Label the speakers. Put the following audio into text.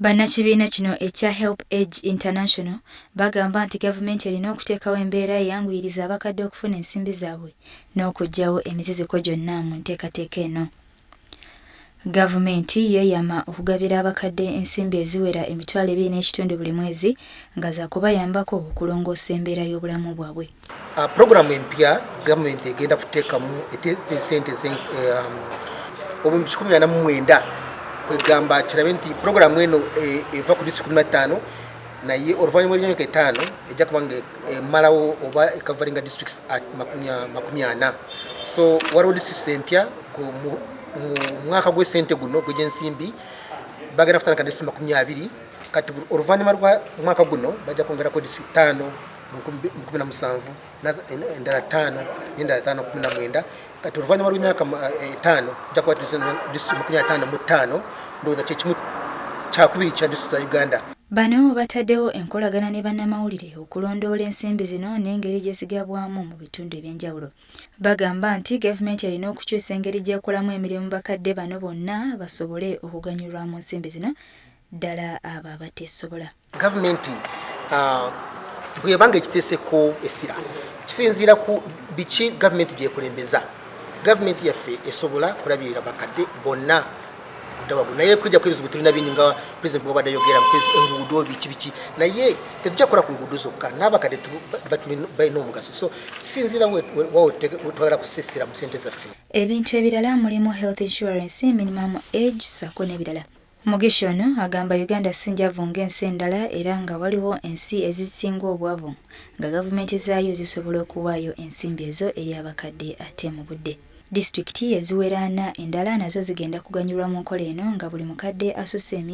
Speaker 1: Bannakibiina kino ekya Help Age International bagamba nti gavumenti erina okuteekawo embeera eyanguyiriza abakadde okufuna ensimbi zaabwe n'okuggyawo emiziziko gyonna mu nteekateeka eno. Gavumenti yeeyama okugabira abakadde ensimbi eziwera emitwalo 2.5 buli mwezi nga za kubayambako okulongoosa embeera y'obulamu bwabwe.
Speaker 2: Programu empya gavumenti egenda kuteekamu sente obumbi 19 kwegamba kirabe nti programu eno eva ku disitulikiti 15 naye oluvannyuma lw'emyaka 5 ejja kuba nga emalawo oba ekavaringa districts 40. So waliwo districts empya mu mwaka gw'esente guno gw'ensimbi bagenda kutandika districts 20 kati oluvannyuma lwa mwaka guno bajja kwongerako district 5 mu 17 endala 5 n'endala 5 mu 19 kati oluvannyuma lw'emyaka 5 ejja kuba district 55 ndowooza kyekimu kyakubiri kya district za Uganda.
Speaker 1: Bano bataddewo enkolagana ne bannamawulire okulondoola ensimbi zino n'engeri gye zigabwamu mu bitundu eby'enjawulo. Bagamba nti gavumenti erina okukyusa engeri gy'ekolamu emirimu bakadde bano bonna basobole okuganyulwamu ensimbi zino ddala abo abateesobola.
Speaker 2: Gavumenti bw'ebanga ekiteeseko essira kisinziira ku biki gavumenti byekulembeza. Gavumenti yaffe esobola kulabirira bakadde bonna naye kujja kwebizibu tulina bingi nga president bw'obadde ayogera enguudo biki naye tetujja kukola ku nguudo zokka n'abakadde balina omugaso, so sinzira twagala kusesera mu ssente zaffe.
Speaker 1: Ebintu ebirala mulimu health insurance, minimum age sako n'ebirala. Mugisha ono agamba Uganda sinjavu ng'ensi endala era nga waliwo ensi ezisinga obwavu nga gavumenti zaayo zisobola okuwaayo ensimbi ezo eri abakadde ate mu budde. Disitulikiti eziwera 4 endala nazo zigenda kuganyulwa mu nkola eno nga buli mukadde asusse